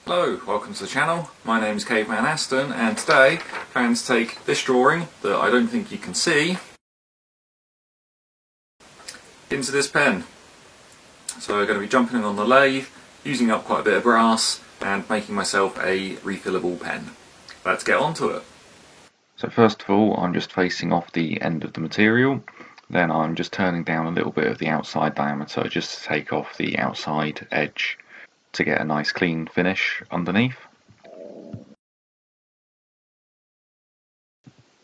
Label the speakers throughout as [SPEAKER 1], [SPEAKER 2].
[SPEAKER 1] Hello, welcome to the channel. My name is Caveman Aston, and today I plan to take this drawing that I don't think you can see into this pen. So I'm going to be jumping in on the lathe, using up quite a bit of brass and making myself a refillable pen. Let's get on to it. So first of all, I'm just facing off the end of the material. Then I'm just turning down a little bit of the outside diameter just to take off the outside edge to get a nice clean finish underneath.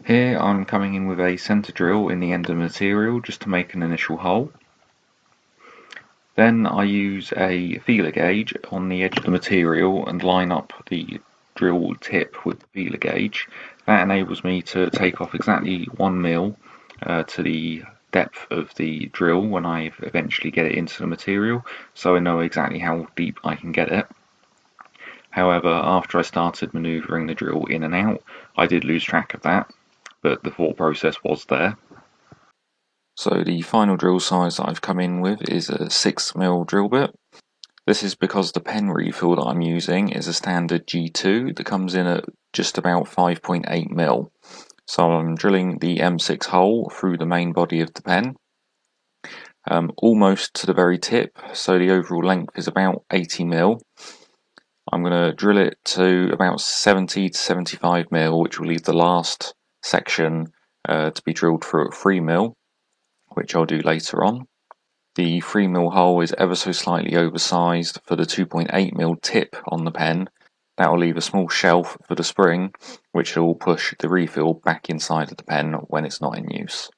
[SPEAKER 1] Here I'm coming in with a centre drill in the end of the material just to make an initial hole. Then I use a feeler gauge on the edge of the material and line up the drill tip with the feeler gauge. That enables me to take off exactly 1 mil to the depth of the drill when I eventually get it into the material, so I know exactly how deep I can get it. However, after I started manoeuvring the drill in and out, I did lose track of that, but the thought process was there. So the final drill size that I've come in with is a 6mm drill bit. This is because the pen refill that I'm using is a standard G2 that comes in at just about 5.8mm. So I'm drilling the M6 hole through the main body of the pen, almost to the very tip, so the overall length is about 80mm. I'm going to drill it to about 70 to 75mm, which will leave the last section to be drilled through at 3mm, which I'll do later on. The 3mm hole is ever so slightly oversized for the 2.8mm tip on the pen. That will leave a small shelf for the spring, which will push the refill back inside of the pen when it's not in use.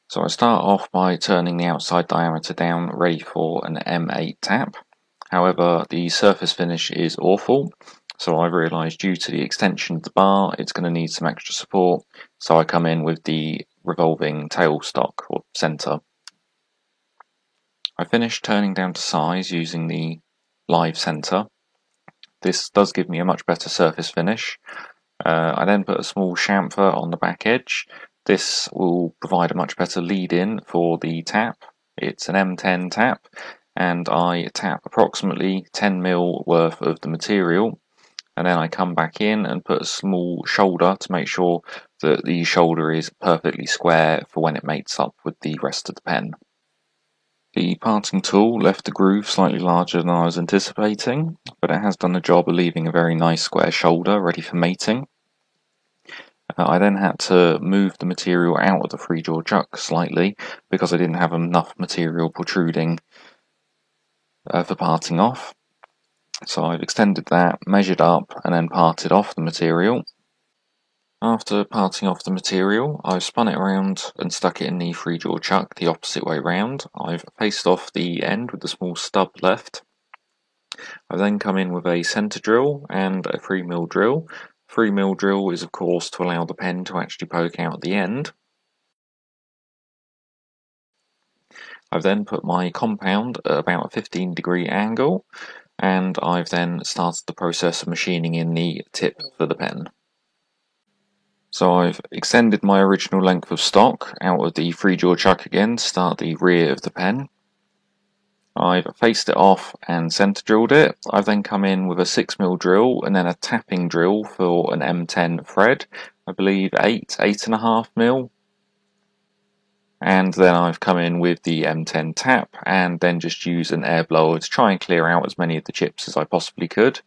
[SPEAKER 1] So I start off by turning the outside diameter down, ready for an M8 tap. However, the surface finish is awful, so I've realised due to the extension of the bar, it's going to need some extra support, so I come in with the revolving tailstock or centre. I finished turning down to size using the live centre. This does give me a much better surface finish. I then put a small chamfer on the back edge. This will provide a much better lead-in for the tap. It's an M10 tap, and I tap approximately 10mm worth of the material, and then I come back in and put a small shoulder to make sure that the shoulder is perfectly square for when it mates up with the rest of the pen. The parting tool left the groove slightly larger than I was anticipating, but it has done the job of leaving a very nice square shoulder ready for mating. I then had to move the material out of the free-jaw chuck slightly because I didn't have enough material protruding for parting off. So I've extended that, measured up, and then parted off the material. After parting off the material, I've spun it around and stuck it in the free-jaw chuck the opposite way round. I've faced off the end with the small stub left. I've then come in with a centre drill and a 3mm drill. 3mm drill is of course to allow the pen to actually poke out at the end. I've then put my compound at about a 15-degree angle, and I've then started the process of machining in the tip for the pen. So I've extended my original length of stock out of the free-jaw chuck again to start the rear of the pen. I've faced it off and centre drilled it. I've then come in with a 6mm drill and then a tapping drill for an M10 thread, I believe 8.5mm. And then I've come in with the M10 tap and then just use an air blower to try and clear out as many of the chips as I possibly could.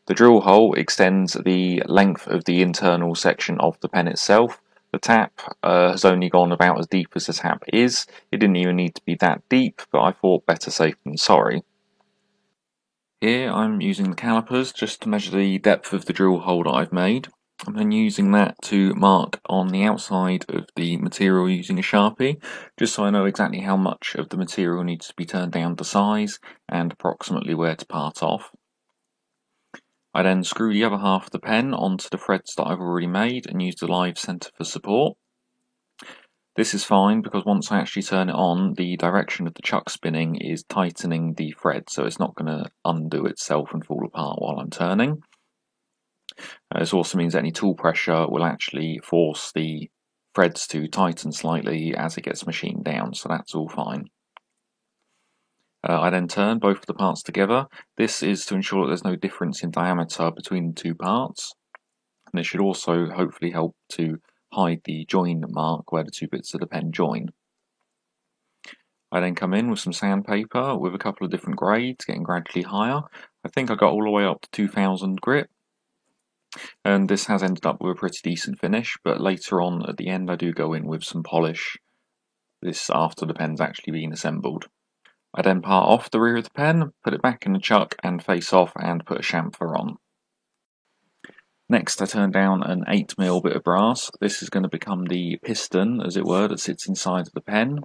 [SPEAKER 1] The drill hole extends the length of the internal section of the pen itself. The tap has only gone about as deep as the tap is. It didn't even need to be that deep, but I thought better safe than sorry. Here I'm using the calipers just to measure the depth of the drill hole that I've made. I'm then using that to mark on the outside of the material using a Sharpie, just so I know exactly how much of the material needs to be turned down to size and approximately where to part off. I then screw the other half of the pen onto the threads that I've already made and use the live centre for support. This is fine because once I actually turn it on, the direction of the chuck spinning is tightening the thread, so it's not going to undo itself and fall apart while I'm turning. This also means any tool pressure will actually force the threads to tighten slightly as it gets machined down, so that's all fine. I then turn both of the parts together. This is to ensure that there's no difference in diameter between the two parts, and it should also hopefully help to hide the join mark where the two bits of the pen join. I then come in with some sandpaper with a couple of different grades, getting gradually higher. I think I got all the way up to 2000 grit, and this has ended up with a pretty decent finish, but later on at the end I do go in with some polish, this after the pen's actually been assembled. I then part off the rear of the pen, put it back in the chuck and face off and put a chamfer on. Next I turn down an 8mm bit of brass. This is going to become the piston, as it were, that sits inside of the pen.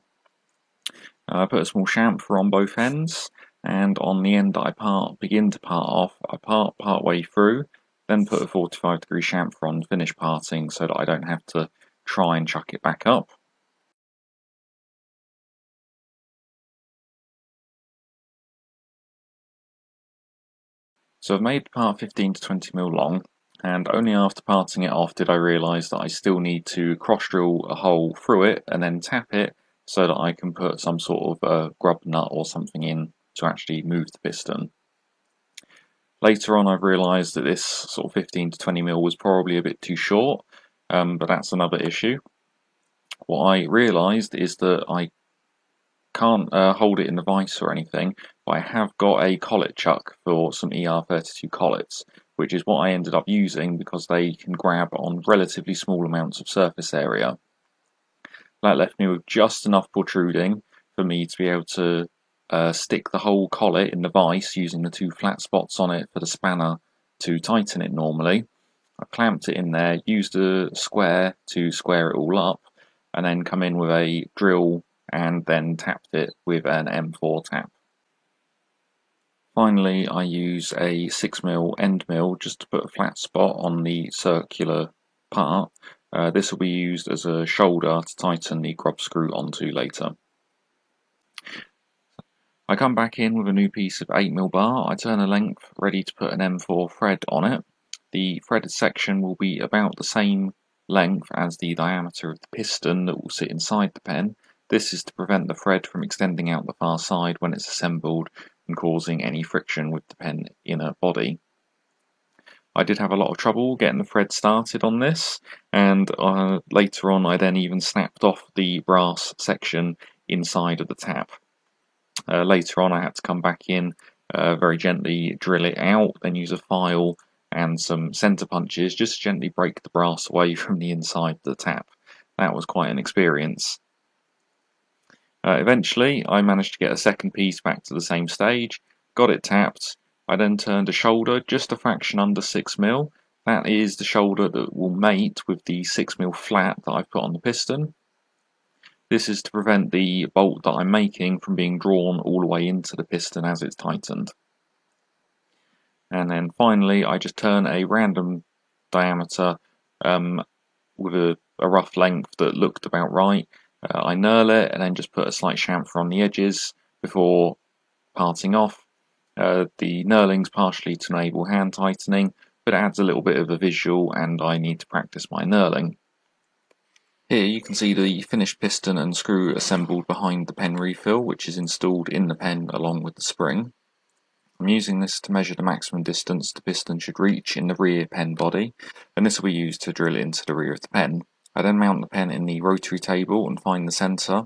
[SPEAKER 1] I put a small chamfer on both ends, and on the end that I begin to part off, I part way through, then put a 45-degree chamfer on, finish parting so that I don't have to try and chuck it back up. So I've made the part 15 to 20mm long, and only after parting it off did I realise that I still need to cross drill a hole through it and then tap it so that I can put some sort of grub nut or something in to actually move the piston. Later on I've realised that this sort of 15 to 20mm was probably a bit too short, but that's another issue. What I realised is that I can't hold it in the vise or anything, but I have got a collet chuck for some ER32 collets, which is what I ended up using because they can grab on relatively small amounts of surface area. That left me with just enough protruding for me to be able to stick the whole collet in the vise using the two flat spots on it for the spanner to tighten it normally. I clamped it in there, used a square to square it all up, and then come in with a drill and then tapped it with an M4 tap. Finally, I use a 6mm end mill just to put a flat spot on the circular part. This will be used as a shoulder to tighten the grub screw onto later. I come back in with a new piece of 8mm bar. I turn a length ready to put an M4 thread on it. The threaded section will be about the same length as the diameter of the piston that will sit inside the pen. This is to prevent the thread from extending out the far side when it's assembled and causing any friction with the pen inner body. I did have a lot of trouble getting the thread started on this, and later on I then even snapped off the brass section inside of the tap. Later on I had to come back in, very gently drill it out, then use a file and some centre punches just to gently break the brass away from the inside of the tap. That was quite an experience. Eventually I managed to get a second piece back to the same stage, got it tapped. I then turned a shoulder just a fraction under 6mm. That is the shoulder that will mate with the 6mm flat that I've put on the piston. This is to prevent the bolt that I'm making from being drawn all the way into the piston as it's tightened. And then finally I just turn a random diameter with a rough length that looked about right. I knurl it and then just put a slight chamfer on the edges before parting off. The knurling's partially to enable hand tightening, but it adds a little bit of a visual and I need to practice my knurling. Here you can see the finished piston and screw assembled behind the pen refill, which is installed in the pen along with the spring. I'm using this to measure the maximum distance the piston should reach in the rear pen body, and this will be used to drill it into the rear of the pen. I then mount the pen in the rotary table and find the centre.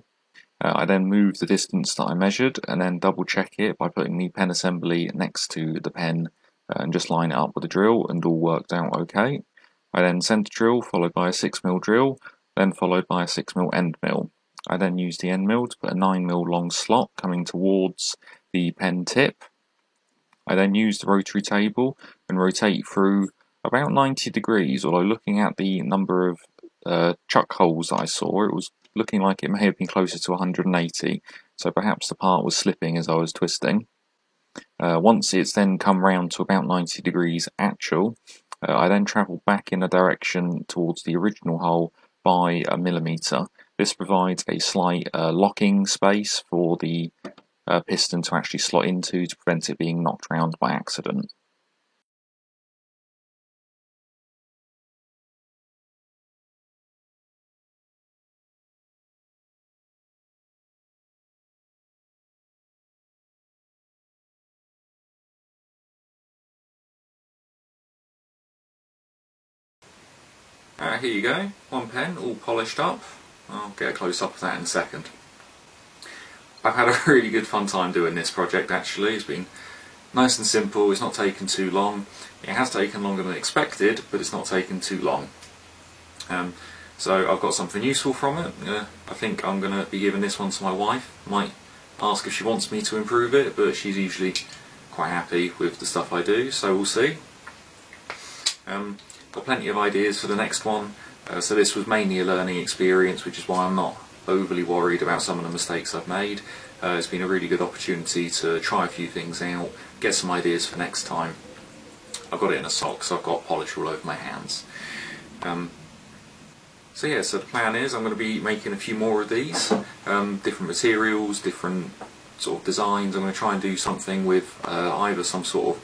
[SPEAKER 1] I then move the distance that I measured and then double check it by putting the pen assembly next to the pen and just line it up with a drill, and all worked out okay. I then centre drill followed by a 6mm drill, then followed by a 6mm end mill. I then use the end mill to put a 9mm long slot coming towards the pen tip. I then use the rotary table and rotate through about 90 degrees, although looking at the number of chuck holes that I saw, it was looking like it may have been closer to 180, so perhaps the part was slipping as I was twisting. Once it's then come round to about 90 degrees actual, I then travel back in a direction towards the original hole by a millimetre. This provides a slight locking space for the piston to actually slot into to prevent it being knocked round by accident. Here you go, one pen all polished up. I'll get a close up of that in a second. I've had a really good fun time doing this project actually. It's been nice and simple, it's not taken too long. It has taken longer than expected, but it's not taken too long. So I've got something useful from it. I think I'm going to be giving this one to my wife. Might ask if she wants me to improve it, but she's usually quite happy with the stuff I do, so we'll see. Got plenty of ideas for the next one. So this was mainly a learning experience, which is why I'm not overly worried about some of the mistakes I've made. It's been a really good opportunity to try a few things out, get some ideas for next time. I've got it in a sock, so I've got polish all over my hands. So yeah, so the plan is I'm going to be making a few more of these, different materials, different sort of designs. I'm going to try and do something with either some sort of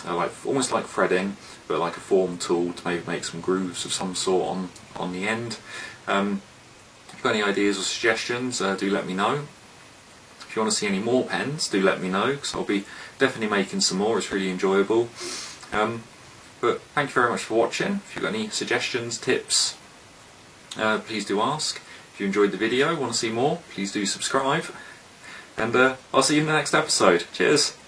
[SPEAKER 1] like almost like threading, but like a form tool to maybe make some grooves of some sort on the end. If you've got any ideas or suggestions, do let me know. If you want to see any more pens, do let me know, because I'll be definitely making some more. It's really enjoyable. But thank you very much for watching. If you've got any suggestions, tips, please do ask. If you enjoyed the video, want to see more, please do subscribe. And I'll see you in the next episode. Cheers!